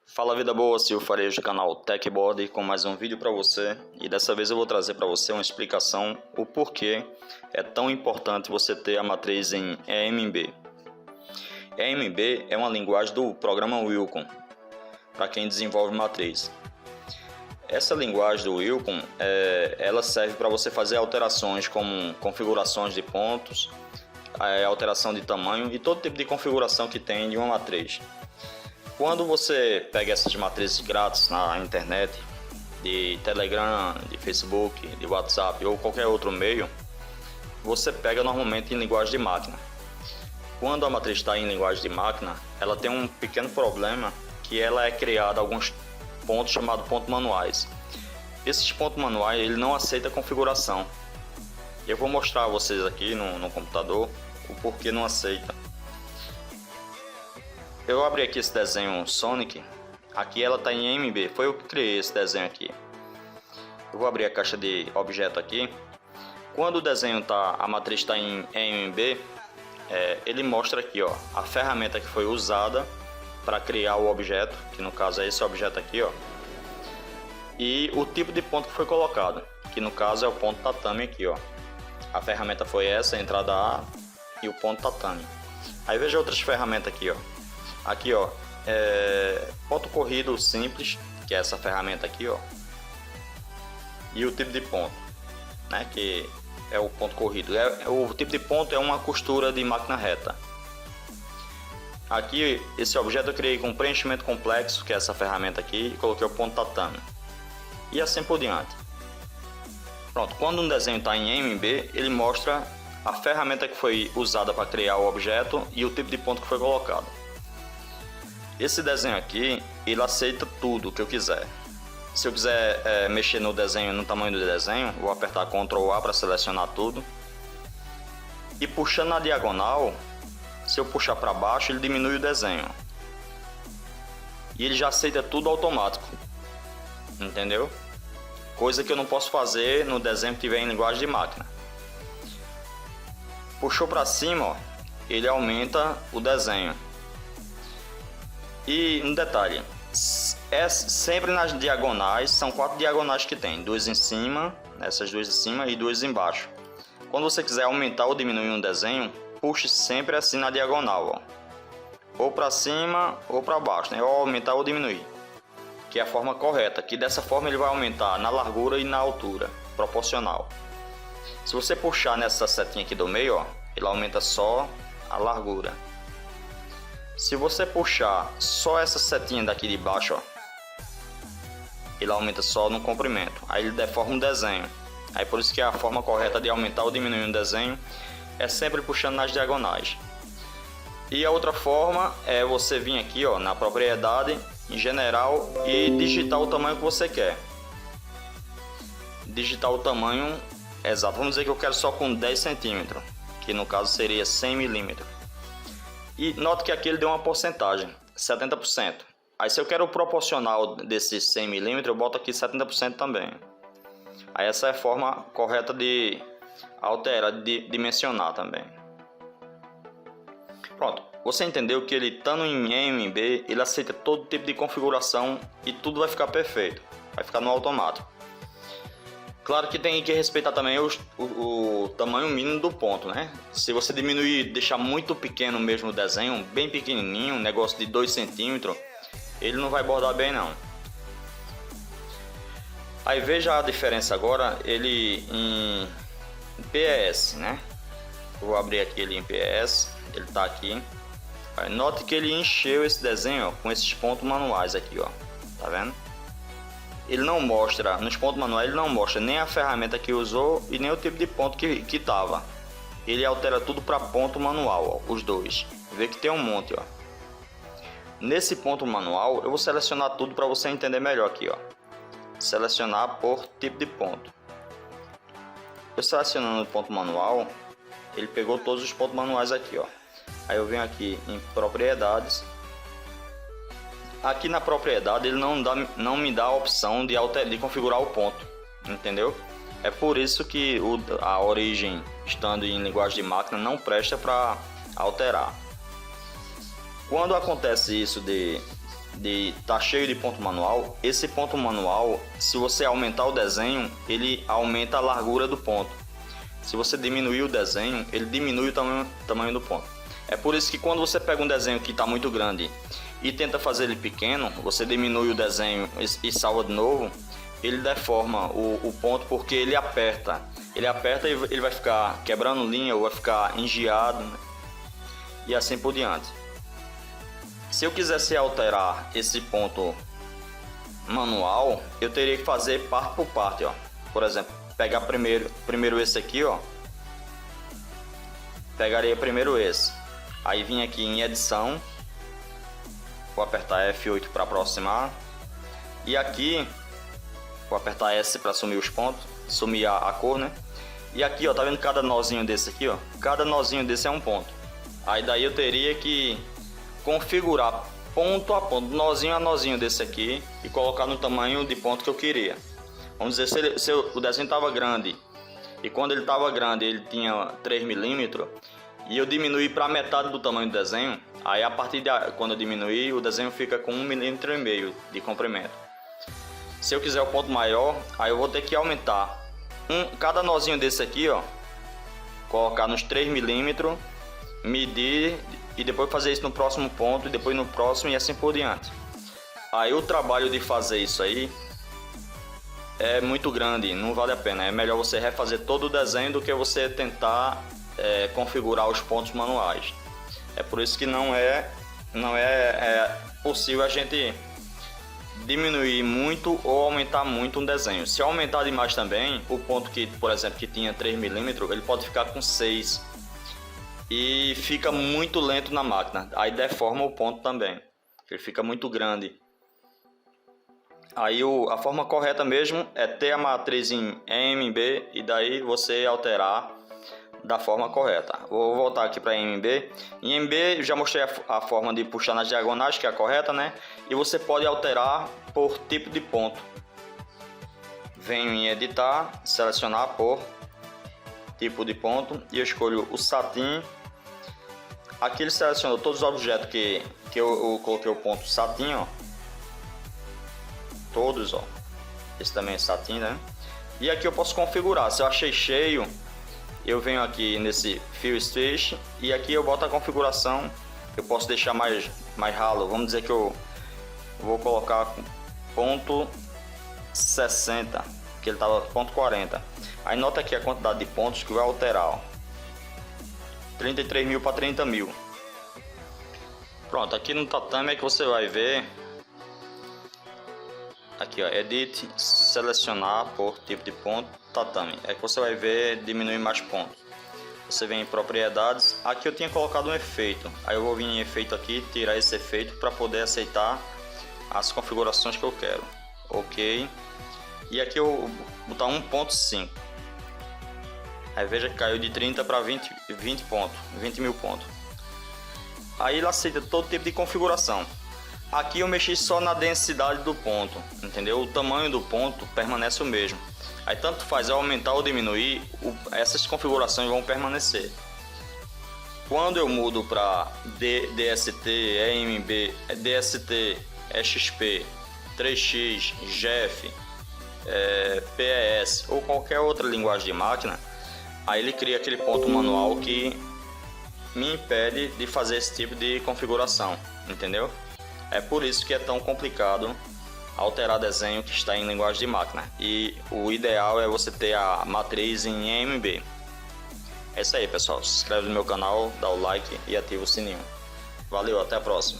Fala vida boa, Silvio Farias do canal TechBoard com mais um vídeo para você, e dessa vez eu vou trazer para você uma explicação o porquê é tão importante você ter a matriz em EMB. EMB é uma linguagem do programa Wilcon para quem desenvolve matriz. Essa linguagem do Wilcon ela serve para você fazer alterações como configurações de pontos, alteração de tamanho e todo tipo de configuração que tem de uma matriz. Quando você pega essas matrizes grátis na internet, de Telegram, de Facebook, de WhatsApp ou qualquer outro meio, você pega normalmente em linguagem de máquina. Quando a matriz está em linguagem de máquina, ela tem um pequeno problema, que ela é criada alguns pontos chamados pontos manuais. Esses pontos manuais ele não aceita configuração. Eu vou mostrar a vocês aqui no computador o porquê não aceita. Eu abri aqui esse desenho Sonic, aqui ela está em EMB, foi eu que criei esse desenho aqui. Eu vou abrir a caixa de objeto aqui. Quando o desenho a matriz está em EMB, ele mostra aqui ó, a ferramenta que foi usada para criar o objeto, que no caso é esse objeto aqui ó, e o tipo de ponto que foi colocado, que no caso é o ponto tatame aqui ó. A ferramenta foi essa, a entrada A e o ponto tatame. Aí veja outras ferramentas aqui ó. Aqui ó, ponto corrido simples, que é essa ferramenta aqui ó, e o tipo de ponto, né, que é o ponto corrido. O tipo de ponto é uma costura de máquina reta. Aqui esse objeto eu criei com preenchimento complexo, que é essa ferramenta aqui, e coloquei o ponto tatame e assim por diante. Pronto, quando um desenho está em EMB, ele mostra a ferramenta que foi usada para criar o objeto e o tipo de ponto que foi colocado. Esse desenho aqui, ele aceita tudo que eu quiser. Se eu quiser mexer no desenho, no tamanho do desenho, vou apertar Ctrl A para selecionar tudo. E puxando na diagonal, se eu puxar para baixo, ele diminui o desenho. E ele já aceita tudo automático. Entendeu? Coisa que eu não posso fazer no desenho que tiver em linguagem de máquina. Puxou para cima, ó, ele aumenta o desenho. E um detalhe, sempre nas diagonais, são 4 diagonais que tem, 2 em cima, essas 2 em cima e 2 embaixo. Quando você quiser aumentar ou diminuir um desenho, puxe sempre assim na diagonal, ó. Ou para cima ou para baixo, né? Ou aumentar ou diminuir, que é a forma correta, que dessa forma ele vai aumentar na largura e na altura, proporcional. Se você puxar nessa setinha aqui do meio, ó, ele aumenta só a largura. Se você puxar só essa setinha daqui de baixo, ó, ele aumenta só no comprimento. Aí ele deforma o desenho. Aí por isso que a forma correta de aumentar ou diminuir um desenho é sempre puxando nas diagonais. E a outra forma é você vir aqui ó, na propriedade, em general, e digitar o tamanho que você quer. Digitar o tamanho exato. Vamos dizer que eu quero só com 10 centímetros, que no caso seria 100 milímetros. E note que aqui ele deu uma porcentagem, 70%. Aí se eu quero o proporcional desses 100 milímetros, eu boto aqui 70% também. Aí essa é a forma correta de alterar, de dimensionar também. Pronto, você entendeu que ele estando em EMB, ele aceita todo tipo de configuração e tudo vai ficar perfeito. Vai ficar no automático. Claro que tem que respeitar também o tamanho mínimo do ponto, né? Se você diminuir, deixar muito pequeno mesmo o desenho, bem pequenininho, um negócio de 2 centímetros, ele não vai bordar bem não. Aí veja a diferença agora, ele em PES, né? Eu vou abrir aqui ele em PES, ele tá aqui. Aí, note que ele encheu esse desenho ó, com esses pontos manuais aqui, ó. Tá vendo? Ele não mostra, nos pontos manuais ele não mostra nem a ferramenta que usou e nem o tipo de ponto que tava. Ele altera tudo para ponto manual, ó, os dois. Vê que tem um monte, ó. Nesse ponto manual eu vou selecionar tudo para você entender melhor aqui, ó. Selecionar por tipo de ponto. Eu selecionando o ponto manual, ele pegou todos os pontos manuais aqui, ó. Aí eu venho aqui em propriedades. Aqui na propriedade ele não me dá a opção de configurar o ponto, entendeu? É por isso que a origem, estando em linguagem de máquina, não presta para alterar. Quando acontece isso de tá cheio de ponto manual, esse ponto manual, se você aumentar o desenho, ele aumenta a largura do ponto. Se você diminuir o desenho, ele diminui o tamanho do ponto. É por isso que quando você pega um desenho que está muito grande e tenta fazer ele pequeno, você diminui o desenho e salva de novo, ele deforma o ponto porque ele aperta. Ele aperta e ele vai ficar quebrando linha ou vai ficar engiado, né? E assim por diante. Se eu quisesse alterar esse ponto manual, eu teria que fazer parte por parte, ó. Por exemplo, pegar primeiro esse aqui, ó. Pegaria primeiro esse. Aí vim aqui em edição. Vou apertar F8 para aproximar. E aqui vou apertar S para sumir os pontos, sumir a cor, né? E aqui, ó, tá vendo cada nozinho desse aqui, ó? Cada nozinho desse é um ponto. Aí daí eu teria que configurar ponto a ponto, nozinho a nozinho desse aqui e colocar no tamanho de ponto que eu queria. Vamos dizer, se o desenho estava grande e quando ele estava grande ele tinha 3 milímetros e eu diminuí para metade do tamanho do desenho, aí a partir de quando eu diminuir, o desenho fica com 1,5 milímetro de comprimento. Se eu quiser o ponto maior, aí eu vou ter que aumentar cada nozinho desse aqui, ó, colocar nos 3 milímetros, medir e depois fazer isso no próximo ponto e depois no próximo e assim por diante. Aí o trabalho de fazer isso aí é muito grande, não vale a pena. É melhor você refazer todo o desenho do que você tentar configurar os pontos manuais. É por isso que não é possível a gente diminuir muito ou aumentar muito um desenho. Se aumentar demais também, o ponto que, por exemplo, que tinha 3 milímetros, ele pode ficar com 6 e fica muito lento na máquina. Aí deforma o ponto também, ele fica muito grande. Aí a forma correta mesmo é ter a matriz em EMB e daí você alterar da forma correta. Vou voltar aqui para EMB. Em EMB já mostrei a forma de puxar nas diagonais, que é a correta, né? E você pode alterar por tipo de ponto. Venho em editar, selecionar por tipo de ponto e eu escolho o satin. Aqui ele selecionou todos os objetos que eu coloquei o ponto satin, ó. Todos, ó. Esse também é satin, né? E aqui eu posso configurar. Se eu achei cheio, eu venho aqui nesse Fill Stitch e aqui eu boto a configuração. Eu posso deixar mais ralo. Vamos dizer que eu vou colocar ponto 60, que ele estava ponto 40. Aí nota aqui a quantidade de pontos que vai alterar, ó. 33 mil para 30 mil. Pronto, aqui no tatame é que você vai ver. Aqui, ó, edit, selecionar por tipo de ponto, tatame. É que você vai ver diminuir mais pontos. Você vem em propriedades. Aqui eu tinha colocado um efeito. Aí eu vou vir em efeito aqui, tirar esse efeito para poder aceitar as configurações que eu quero. Ok. E aqui eu vou botar 1.5. Aí veja que caiu de 30 para 20 pontos, 20 mil pontos. Aí ele aceita todo tipo de configuração. Aqui eu mexi só na densidade do ponto, entendeu? O tamanho do ponto permanece o mesmo. Aí tanto faz eu aumentar ou diminuir, essas configurações vão permanecer. Quando eu mudo para DST, EMB, DST, EXP, 3x, GEF, PES ou qualquer outra linguagem de máquina, aí ele cria aquele ponto manual que me impede de fazer esse tipo de configuração, entendeu? É por isso que é tão complicado alterar desenho que está em linguagem de máquina. E o ideal é você ter a matriz em EMB. É isso aí, pessoal. Se inscreve no meu canal, dá o like e ativa o sininho. Valeu, até a próxima.